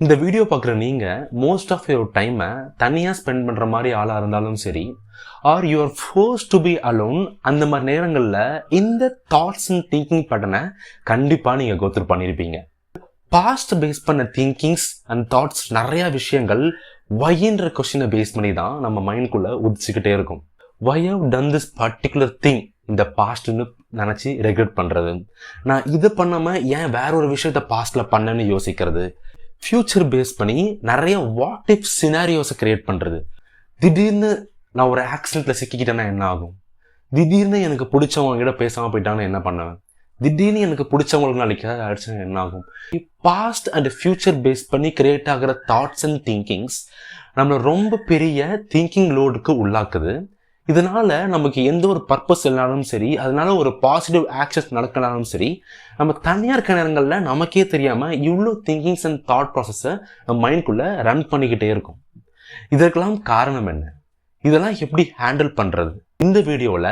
இந்த வீடியோ பார்க்குற நீங்கள் மோஸ்ட் ஆஃப் யுவர் டைமை தனியாக ஸ்பெண்ட் பண்ணுற மாதிரி ஆளாக இருந்தாலும் சரி, are you are force to be alone, அந்த மாதிரி நேரங்களில் இந்த தாட்ஸ் அண்ட் திங்கிங் பேட்டர்னை கண்டிப்பாக நீங்கள் கோத்ரூ பண்ணியிருப்பீங்க. பாஸ்ட் பேஸ் பண்ண திங்கிங்ஸ் அண்ட் தாட்ஸ் நிறையா விஷயங்கள் வைன்ற கொஸ்டினை பேஸ் பண்ணி தான் நம்ம மைண்டுக்குள்ளே உதிச்சுக்கிட்டே இருக்கும். Why how done this particular thing இந்த பாஸ்ட்னு நினச்சி ரெக்ரெட் பண்ணுறது, நான் இதை பண்ணாமல் ஏன் வேற ஒரு விஷயத்த பாஸ்டில் பண்ணேன்னு யோசிக்கிறது, ஃபியூச்சர் பேஸ் பண்ணி நிறைய வாட் இஃப் சினாரியோஸை கிரியேட் பண்ணுறது. திடீர்னு நான் ஒரு ஆக்சிடென்ட்டில் சிக்கிக்கிட்டேன்னா என்ன ஆகும், திடீர்னு எனக்கு பிடிச்சவங்க கிட்ட பேசாமல் போயிட்டாங்கன்னா என்ன பண்ணுவேன், திடீர்னு எனக்கு பிடிச்சவங்களுக்கு நாளைக்கு ஆயிடுச்சுன்னா என்ன ஆகும். பாஸ்ட் அண்ட் ஃபியூச்சர் பேஸ் பண்ணி கிரியேட் ஆகிற தாட்ஸ் அண்ட் திங்கிங்ஸ் நம்மளை ரொம்ப பெரிய திங்கிங் லோடுக்கு உள்ளாக்குது. இதனால நமக்கு எந்த ஒரு பர்பஸ் இல்லைனாலும் சரி, அதனால ஒரு பாசிட்டிவ் ஆக்ஷன்ஸ் நடக்கனாலும் சரி, நம்ம தனியாக இருக்க நேரங்களில் நமக்கே தெரியாமல் இவ்வளோ திங்கிங்ஸ் அண்ட் தாட் ப்ராசஸை நம்ம மைண்டுக்குள்ளே ரன் பண்ணிக்கிட்டே இருக்கும். இதற்கெல்லாம் காரணம் என்ன, இதெல்லாம் எப்படி ஹேண்டில் பண்ணுறது? இந்த வீடியோவில்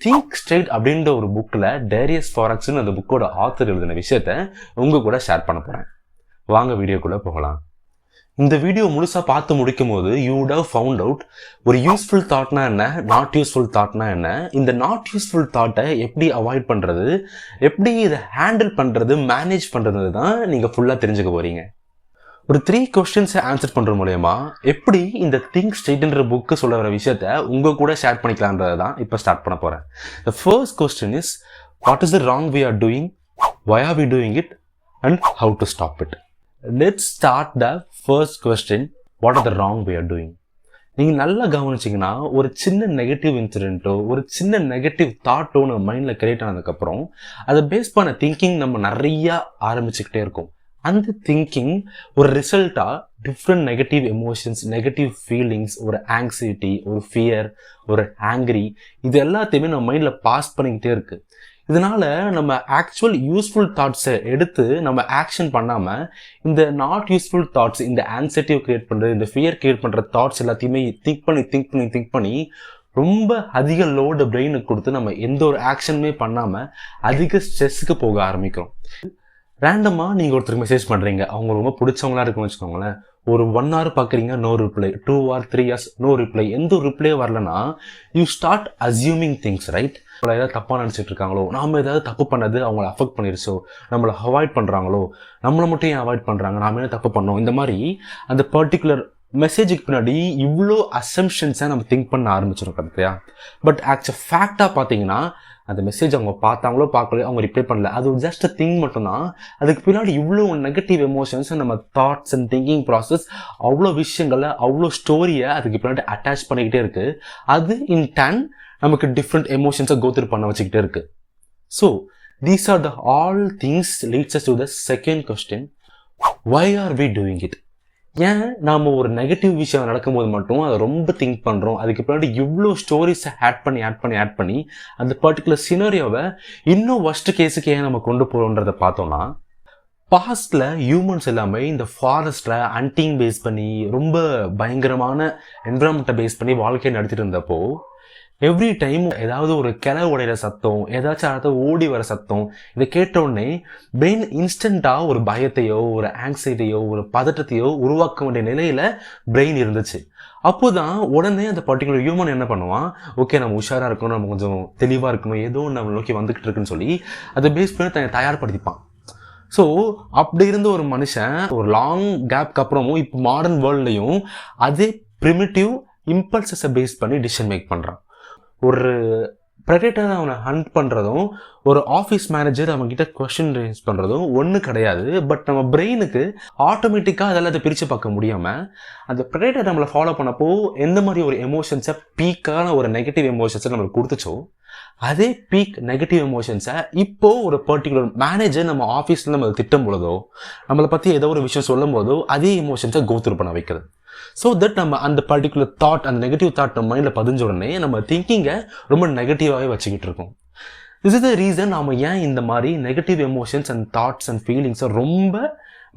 திங்க் ஸ்ட்ரெயிட் அப்படின்ற ஒரு புக்கில் டேரியஸ் ஃபாரக்ஸ்னு அந்த புக்கோட ஆத்தர் எழுதின விஷயத்த உங்கள் கூட ஷேர் பண்ண போகிறேன். வாங்க வீடியோக்குள்ளே போகலாம். இந்த வீடியோ முழுசாக பார்த்து முடிக்கும் போது you would have found out ஒரு யூஸ்ஃபுல் தாட்னா என்ன, நாட் யூஸ்ஃபுல் தாட்னா என்ன, இந்த நாட் யூஸ்ஃபுல் தாட்டை எப்படி அவாய்ட் பண்ணுறது, எப்படி இதை ஹேண்டில் பண்ணுறது, மேனேஜ் பண்ணுறது தான் நீங்கள் ஃபுல்லாக தெரிஞ்சுக்க போகிறீங்க. ஒரு 3 கொஸ்டின்ஸை ஆன்சர் பண்ணுற மூலயமா எப்படி இந்த திங்க் ஸ்ட்ரெயிட்ன்ற புக்கு சொல்ல வர விஷயத்த உங்கள் கூட ஷேர் பண்ணிக்கலான்றதை தான் இப்போ ஸ்டார்ட் பண்ண போகிறேன். The first question is, what is the wrong way are doing, why are we doing it, and how to stop it. Let's start the first question. What are the wrong way of doing? நீங்கள் நல்லா கவனிச்சிங்கன்னா ஒரு சின்ன negative இன்சிடென்ட்டோ ஒரு சின்ன negative தாட்டோ நம்ம மைண்டில் create ஆனதுக்கப்புறம் அதை பேஸ் பண்ண திங்கிங் நம்ம நிறையா ஆரம்பிச்சுக்கிட்டே இருக்கும். அந்த திங்கிங் ஒரு ரிசல்ட்டாக different negative emotions, negative feelings, ஒரு ஆங்ஸைட்டி, ஒரு ஃபியர், ஒரு ஆங்க்ரி, இது எல்லாத்தையுமே நம்ம மைண்டில் பாஸ் பண்ணிக்கிட்டே இருக்குது. இதனால நம்ம ஆக்சுவல் யூஸ்ஃபுல் தாட்ஸை எடுத்து நம்ம ஆக்ஷன் பண்ணாமல் இந்த நாட் யூஸ்ஃபுல் தாட்ஸ், இந்த ஆங்ஸைட்டியை கிரியேட் பண்ணுறது, இந்த ஃபியர் கிரியேட் பண்ணுற தாட்ஸ் எல்லாத்தையுமே திங்க் பண்ணி ரொம்ப அதிக லோடு பிரெயினுக்கு கொடுத்து நம்ம எந்த ஒரு ஆக்ஷனுமே பண்ணாமல் அதிக ஸ்ட்ரெஸ்ஸுக்கு போக ஆரம்பிக்கிறோம். ரேண்டமாக நீங்கள் ஒருத்தருக்கு மெசேஜ் பண்ணுறீங்க, அவங்க ரொம்ப பிடிச்சவங்களா இருக்குன்னு வச்சுக்கோங்களேன். ஒரு 1 hour பார்க்குறீங்க, no reply, 2 or 3 hours no reply, எந்த ஒரு ரிப்ளையே வரலன்னா you start assuming things, right? நம்மளை ஏதாவது தப்பாக நினச்சிட்டு இருக்காங்களோ, நாம் ஏதாவது தப்பு பண்ணது அவங்கள அஃபெக்ட் பண்ணிருச்சோ, நம்மளை அவாய்ட் பண்ணுறாங்களோ, நம்மளை மட்டும் ஏன் அவாய்ட் பண்ணுறாங்க, நாம் என்ன தப்பு பண்ணோம், இந்த மாதிரி அந்த பர்டிகுலர் மெசேஜுக்கு பின்னாடி இவ்வளோ அசம்ஷன்ஸை நம்ம திங்க் பண்ண ஆரம்பிச்சிடும் கரெக்டையா? பட் ஆக்சுவல் ஃபேக்டாக பார்த்தீங்கன்னா அந்த மெசேஜ் அவங்க பார்த்தாங்களோ பார்க்கலையோ அவங்க ரிப்ளை பண்ணல, அது ஜஸ்ட் திங்க் மட்டும்தான். அதுக்கு பின்னாடி இவ்வளோ நெகட்டிவ் எமோஷன்ஸ், நம்ம தாட்ஸ் அண்ட் திங்கிங் ப்ராசஸ், அவ்வளோ விஷயங்களை, அவ்வளோ ஸ்டோரியை அதுக்கு பின்னாடி அட்டாச் பண்ணிக்கிட்டே இருக்குது. அது இன் டர்ன் நமக்கு டிஃப்ரெண்ட் எமோஷன்ஸை கோத்ரூ பண்ண வச்சுக்கிட்டே இருக்குது. So these are the all things leads us to the second question, why are we doing it. ஏன் நாம் ஒரு நெகட்டிவ் விஷயம் நடக்கும்போது மட்டும் அதை ரொம்ப திங்க் பண்ணுறோம், அதுக்கு பின்னாடி இவ்வளோ ஸ்டோரிஸை ஆட் பண்ணி அந்த பர்டிகுலர் சினரியோவை இன்னும் ஒர்ஸ்ட் கேஸுக்கு ஏன் நம்ம கொண்டு போகிறோன்றதை பார்த்தோம்னா, பாஸ்டில் ஹியூமன்ஸ் எல்லாமே இந்த ஃபாரஸ்ட்டில் ஹண்டிங் பேஸ் பண்ணி ரொம்ப பயங்கரமான என்விரான்மெண்ட்டை பேஸ் பண்ணி வாழ்க்கையை நடத்திட்டு இருந்தப்போ எவ்ரி டைம் ஏதாவது ஒரு கிளை உடையிற சத்தம், ஏதாச்சும் அடுத்த ஓடி வர சத்தம், இதை கேட்டவுடனே பிரெயின் இன்ஸ்டண்ட்டாக ஒரு பயத்தையோ ஒரு ஆங்ஸைட்டியோ ஒரு பதட்டத்தையோ உருவாக்க வேண்டிய நிலையில் பிரெயின் இருந்துச்சு. அப்போ தான் உடனே அந்த பர்டிகுலர் ஹியூமன் என்ன பண்ணுவான், ஓகே நம்ம உஷாராக இருக்கணும், நம்ம கொஞ்சம் தெளிவாக இருக்கணும், ஏதோ நம்ம நோக்கி வந்துக்கிட்டு இருக்குன்னு சொல்லி அதை பேஸ் பண்ணி தன்னை தயார்படுத்திப்பான். ஸோ அப்படி இருந்த ஒரு மனுஷன் ஒரு லாங் கேப்க்கு அப்புறமும் இப்போ மாடர்ன் வேர்ல்ட்லையும் அதே ப்ரிமிட்டிவ் இம்பல்சஸை பேஸ் பண்ணி டிசிஷன் மேக் பண்ணுறான். ஒரு ப்ரெடேட்டரை அவனை ஹண்ட் பண்ணுறதும் ஒரு ஆஃபீஸ் மேனேஜர் அவங்ககிட்ட கொஸ்டின் ரேஸ் பண்ணுறதும் ஒன்று கிடையாது. பட் நம்ம பிரெயினுக்கு ஆட்டோமேட்டிக்காக அதெல்லாம் அதை பிரித்து பார்க்க முடியாமல் அந்த ப்ரெடேட்டர் நம்மளை ஃபாலோ பண்ணப்போ எந்த மாதிரி ஒரு எமோஷன்ஸை, பீக்கான ஒரு நெகட்டிவ் எமோஷன்ஸை நம்மளுக்கு கொடுத்துச்சோ, அதே பீக் நெகட்டிவ் எமோஷன்ஸை இப்போது ஒரு பர்டிகுலர் மேனேஜர் நம்ம ஆஃபீஸில் நம்ம திட்டம் பொழுதோ, நம்மளை பற்றி ஏதோ ஒரு விஷயம் சொல்லும் போதோ அதே எமோஷன்ஸை கோத்ரூ பண்ண வைக்கிறது. ஸோ தட் நம்ம அந்த பர்டிகுலர் தாட், அந்த நெகட்டிவ் தாட் நம்ம மைண்டில் பதிஞ்ச உடனே நம்ம திங்கிங்கை ரொம்ப நெகட்டிவாகவே வச்சுக்கிட்டு இருக்கோம். திஸ் இஸ் த ரீசன் நாம் ஏன் இந்த மாதிரி negative emotions and thoughts and ஃபீலிங்ஸை ரொம்ப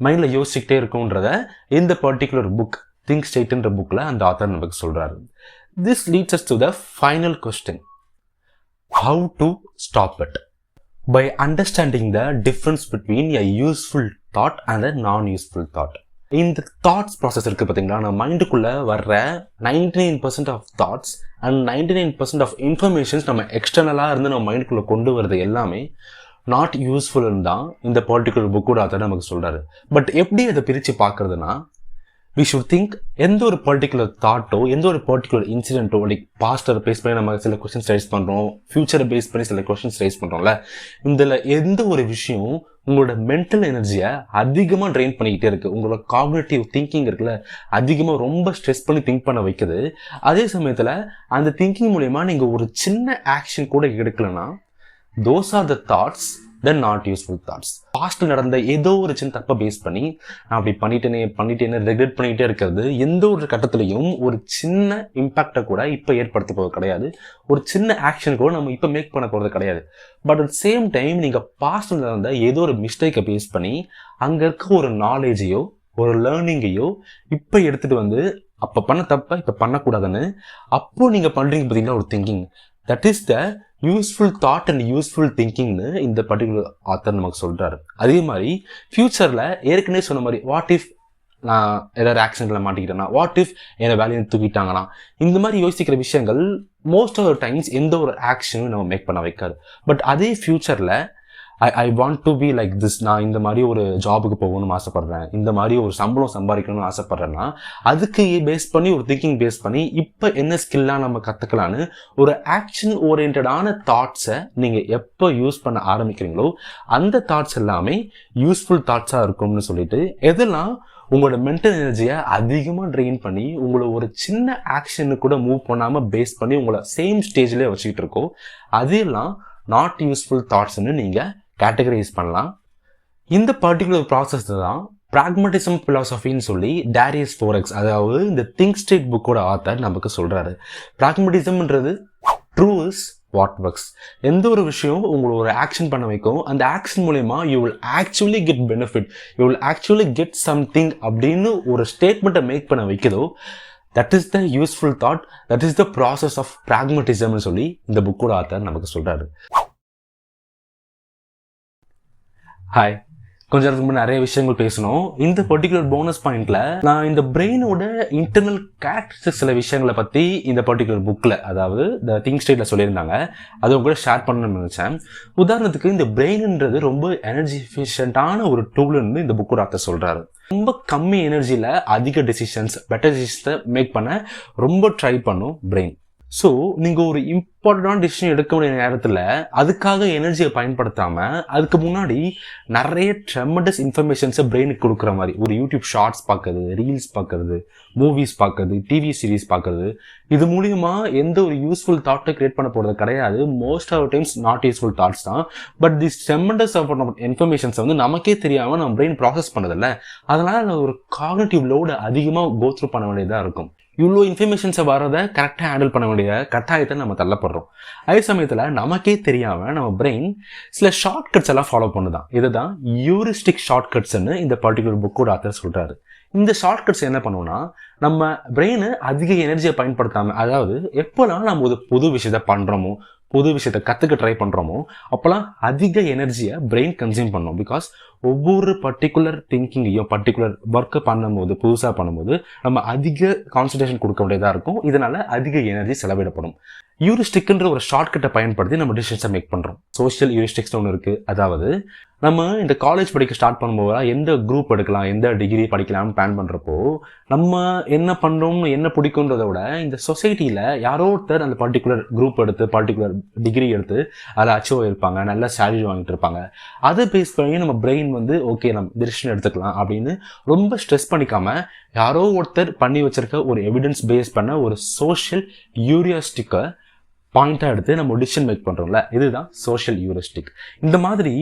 மைண்டில் யோசிச்சுக்கிட்டே இருக்கும்ன்றத இந்த பர்டிகுலர் புக் திங்க் ஸ்ட்ரெயிட்ன்ற புக்கில் அந்த ஆத்தர் நமக்கு சொல்கிறாரு. This leads us to the final question, how to stop it. By understanding the difference between a useful thought and a non-useful thought. இந்த தாட்ஸ் ப்ராசஸ் இருக்குது பார்த்தீங்களா, நம்ம மைண்டுக்குள்ளே வர்ற 99% of thoughts and 99% of informations நம்ம எக்ஸ்டர்னலாக இருந்து நம்ம மைண்டுக்குள்ளே கொண்டு வரது எல்லாமே நாட் யூஸ்ஃபுல்னு தான் இந்த பர்டிகுலர் புக்கோட ஆத்தர் நமக்கு சொல்கிறாரு. பட் எப்படி அதை பிரித்து பார்க்குறதுனா, we should think எந்த ஒரு பர்டிகுலர் தாட்டோ எந்த ஒரு பர்டிகுலர் இன்சிடென்ட்டோ, லைக் பாஸ்டரை பேஸ் பண்ணி நம்ம சில கொஸ்டின்ஸ் ரைஸ் பண்ணுறோம், ஃபியூச்சரை பேஸ் பண்ணி சில கொஸ்டின்ஸ் ரைஸ் பண்ணுறோம்ல, இதில் எந்த ஒரு விஷயம் உங்களோட மென்டல் எனர்ஜியை அதிகமாக ட்ரெயின் பண்ணிக்கிட்டே இருக்குது, உங்களோட காக்னிட்டிவ் திங்கிங் இருக்குல்ல அதிகமாக ரொம்ப ஸ்ட்ரெஸ் பண்ணி திங்க் பண்ண வைக்குது. அதே சமயத்தில் அந்த திங்கிங் மூலயமா நீங்கள் ஒரு சின்ன ஆக்ஷன் கூட எடுக்கலைன்னா, those are the thoughts then not useful thoughts. பாஸ்ட்ல நடந்த ஏதோ ஒரு சின்ன தப்பை பேஸ் பண்ணி நான் அப்படி பண்ணிட்டேனே ரெக்ரெட் பண்ணிகிட்டே இருக்கிறது எந்த ஒரு கட்டத்துலையும் ஒரு சின்ன இம்பாக்டை கூட இப்போ ஏற்படுத்த போகிறது கிடையாது, ஒரு சின்ன ஆக்ஷன் கூட நம்ம இப்போ மேக் பண்ண போகிறது கிடையாது. பட் அட் சேம் டைம் நீங்கள் பாஸ்ட்ல நடந்த ஏதோ ஒரு மிஸ்டேக்கை பேஸ் பண்ணி அங்கே இருக்க ஒரு நாலேஜையோ ஒரு லேர்னிங்கையோ இப்போ எடுத்துகிட்டு வந்து அப்போ பண்ண தப்பை இப்போ பண்ணக்கூடாதுன்னு அப்போ நீங்கள் பண்ணுறீங்க பார்த்தீங்கன்னா ஒரு thinking, that is the useful thought and useful திங்கிங்னு இந்த பர்டிகுலர் ஆத்தர் நமக்கு சொல்கிறாரு. அதே மாதிரி ஃப்யூச்சரில் ஏற்கனவே சொன்ன மாதிரி வாட் இஃப் நான் ஏதாவது ஆக்சிடென்ட்டில் மாட்டிக்கிட்டேன்னா, வாட் இஃப் என்னை வேலையை தூக்கிட்டாங்கன்னா, இந்த மாதிரி யோசிக்கிற விஷயங்கள் மோஸ்ட் ஆஃப் த டைம்ஸ் எந்த ஒரு ஆக்ஷனும் நம்ம மேக் பண்ண வைக்காது. பட் அதே ஃப்யூச்சரில் I want to be like this, நான் இந்த மாதிரி ஒரு ஜாபுக்கு போகணும்னு ஆசைப்பட்றேன், இந்த மாதிரி ஒரு சம்பளம் சம்பாதிக்கணும்னு ஆசைப்பட்றேன்னா, அதுக்கு பேஸ் பண்ணி ஒரு திங்கிங் பேஸ் பண்ணி இப்போ என்ன ஸ்கில்லாக நம்ம கற்றுக்கலான்னு ஒரு ஆக்ஷன் ஓரியன்டான தாட்ஸை நீங்கள் எப்போ யூஸ் பண்ண ஆரம்பிக்கிறீங்களோ அந்த தாட்ஸ் எல்லாமே யூஸ்ஃபுல் தாட்ஸாக இருக்கும்னு சொல்லிட்டு, எதெல்லாம் உங்களோட மென்டல் எனர்ஜியை அதிகமாக ட்ரெயின் பண்ணி உங்களை ஒரு சின்ன ஆக்ஷனு கூட மூவ் பண்ணாமல் பேஸ் பண்ணி உங்களை சேம் ஸ்டேஜ்லேயே வச்சுக்கிட்டு இருக்கோ, அதெல்லாம் நாட் யூஸ்ஃபுல் தாட்ஸ்ன்னு நீங்கள் கேட்டகரைஸ் பண்ணலாம். இந்த பர்டிகுலர் ப்ராசஸ் தான் பிராக்மட்டிசம் ஃபிலாசபின்னு சொல்லி டேரியஸ் ஃபோரெக்ஸ், அதாவது இந்த திங்க் ஸ்டேட் புக்கோட ஆத்தர் நமக்கு சொல்கிறாரு. பிராக்மட்டிசம்ன்றது ட்ரூ இஸ் வாட் ஒர்க்ஸ். எந்த ஒரு விஷயம் உங்களை ஒரு ஆக்ஷன் பண்ண வைக்கும், அந்த ஆக்ஷன் மூலயமா you will actually get benefit, you will actually get something அப்படின்னு ஒரு ஸ்டேட்மெண்ட்டை மேக் பண்ண வைக்குதோ, that is the useful thought, that is the process of பிராக்மட்டிசம்னு சொல்லி இந்த புக்கோட ஆத்தர் நமக்கு சொல்கிறாரு. ஹாய், கொஞ்ச நேரத்துக்கு முன்னாடி நிறைய விஷயங்கள் பேசணும். இந்த பர்டிகுலர் போனஸ் பாயிண்ட்ல நான் இந்த பிரெயினோட இன்டர்னல் கேரக்டரிஸ்டிக்ஸ் சில விஷயங்களை பற்றி இந்த பர்டிகுலர் புக்கில், அதாவது த திங்க் ஸ்டேட்ல சொல்லியிருந்தாங்க, அதை கூட ஷேர் பண்ணணும்னு நினச்சேன். உதாரணத்துக்கு இந்த பிரெயின்ன்றது ரொம்ப எனர்ஜி எஃபிஷியன்டான ஒரு டூல்னு இந்த புக்கோட ஆத்தர் சொல்கிறாரு. ரொம்ப கம்மி எனர்ஜியில் அதிக டெசிஷன்ஸ், பெட்டர் டெசிஷன்ஸை மேக் பண்ண ரொம்ப ட்ரை பண்ணும் பிரெயின். ஸோ நீங்கள் ஒரு இம்பார்ட்டண்டான டிசிஷன் எடுக்க வேண்டிய நேரத்தில் அதுக்காக எனர்ஜியை பயன்படுத்தாமல் அதுக்கு முன்னாடி நிறைய ட்ரெமண்டஸ் இன்ஃபர்மேஷன்ஸை பிரெயினுக்கு கொடுக்குற மாதிரி ஒரு யூடியூப் ஷார்ட்ஸ் பார்க்குறது, ரீல்ஸ் பார்க்குறது, மூவிஸ் பார்க்குறது, டிவி சீரீஸ் பார்க்குறது, இது மூலியமா எந்த ஒரு யூஸ்ஃபுல் தாட்டை கிரியேட் பண்ண போகிறது கிடையாது. Most of times not useful thoughts தான். பட் திஸ் ட்ரெமண்டஸ் ஆஃப் இன்ஃபர்மேஷன்ஸை வந்து நமக்கே தெரியாமல் நம்ம பிரெயின் ப்ராசஸ் பண்ணதில்ல, அதனால் ஒரு காக்னிட்டிவ் லோடு அதிகமாக கோ த்ரூ பண்ண வேண்டியதாக இருக்கும். இவ்வளோ இன்ஃபர்மேஷன்ஸை வரதை கரெக்டாக ஹேண்டில் பண்ண வேண்டிய கட்டாயத்தை நம்ம தள்ளப்படுறோம். அதே சமயத்தில் நமக்கே தெரியாமல் நம்ம பிரெயின் சில ஷார்ட்கட்ஸ் எல்லாம் ஃபாலோ பண்ணுதான். இதுதான் ஹியூரிஸ்டிக் ஷார்ட்கட்ஸ்ன்னு இந்த பர்டிகுலர் புக்கோட ஆத்தர் சொல்கிறாரு. இந்த ஷார்ட்கட்ஸ் என்ன பண்ணுவோம்னா, நம்ம பிரெயினு அதிக எனர்ஜியை பயன்படுத்தாமல், அதாவது எப்போலாம் நம்ம ஒரு புது விஷயத்தை பண்ணுறோமோ, புது விஷயத்தை கற்றுக்க ட்ரை பண்ணுறோமோ, அப்போலாம் அதிக எனர்ஜியை பிரெயின் கன்சியூம் பண்ணோம். பிகாஸ் ஒவ்வொரு பர்டிகுலர் திங்கிங்கையும் பர்டிகுலர் ஒர்க்கை பண்ணும்போது, புதுசாக பண்ணும்போது நம்ம அதிக கான்சன்ட்ரேஷன் கொடுக்க வேண்டியதாக இருக்கும். இதனால் அதிக எனர்ஜி செலவிடப்படும். ஹியூரிஸ்டிக்ன்ற ஒரு ஷார்ட்கட்டை பயன்படுத்தி நம்ம டிசிஷன்ஸை மேக் பண்ணுறோம். சோஷியல் ஹியூரிஸ்டிக்ஸ்னு ஒன்று இருக்குது. அதாவது நம்ம இந்த காலேஜ் படிக்க ஸ்டார்ட் பண்ணும்போது எந்த குரூப் எடுக்கலாம், எந்த டிகிரி படிக்கலாம்னு பிளான் பண்ணுறப்போ நம்ம என்ன பண்ணுறோம்னு என்ன பிடிக்குன்றதை விட இந்த சொசைட்டியில் யாரோ ஒருத்தர் அந்த பர்டிகுலர் குரூப் எடுத்து பர்டிகுலர் டிகிரி எடுத்து அதில் அச்சீவ் ஆகிருப்பாங்க, நல்ல சேலரி வாங்கிட்டு இருப்பாங்க. அதை பேஸ் பண்ணி நம்ம பிரெயின் வந்து ஓகே நம்ம டிசிஷன் எடுத்துக்கலாம் அப்படின்னு ரொம்ப ஸ்ட்ரெஸ் பண்ணிக்காம யாரோ ஒருத்தர் பண்ணி வச்சிருக்க ஒரு எவிடன்ஸ் பேஸ் பண்ண ஒரு சோஷியல் ஹியூரிஸ்டிக்கை பாயிண்டாக எடுத்து நம்ம டிசிஷன் மேக் பண்ணுறோம்ல, இதுதான் சோஷியல் ஹியூரிஸ்டிக். இந்த மாதிரி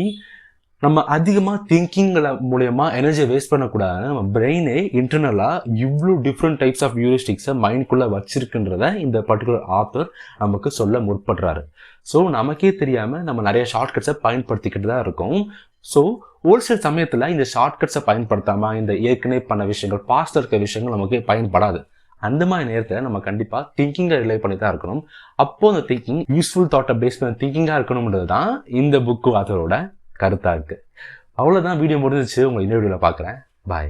நம்ம அதிகமாக திங்கிங்கில் மூலயமா எனர்ஜியை வேஸ்ட் பண்ணக்கூடாது. நம்ம பிரெயினே இன்டர்னலாக இவ்வளோ டிஃப்ரெண்ட் டைப்ஸ் ஆஃப் ஹியூரிஸ்டிக்ஸை மைண்ட்குள்ளே வச்சிருக்குன்றத இந்த பர்டிகுலர் ஆத்தர் நமக்கு சொல்ல முற்படுறாரு. ஸோ நமக்கே தெரியாமல் நம்ம நிறைய ஷார்ட்கட்ஸை பயன்படுத்திக்கிட்டு தான் இருக்கோம். ஸோ ஒரு சில சமயத்தில் இந்த ஷார்ட்கட்ஸை பயன்படுத்தாமல் இந்த ஏற்கனவே பண்ண விஷயங்கள், பாஸ்ட் இருக்க விஷயங்கள் நமக்கு பயன்படாது. அந்த மாதிரி நேரத்தில் நம்ம கண்டிப்பாக திங்கிங்கை ரிலே பண்ணி தான் இருக்கணும். அப்போது அந்த திங்கிங் யூஸ்ஃபுல் தாட்டை பேஸ் பண்ண திங்கிங்காக இருக்கணும்ன்றது தான் இந்த புக்கு ஆத்தரோட கருத்தாக இருக்குது. அவ்வளோதான், வீடியோ முடிஞ்சிச்சு. உங்களை இன்னொரு வீடியோவில் பார்க்குறேன். பாய்.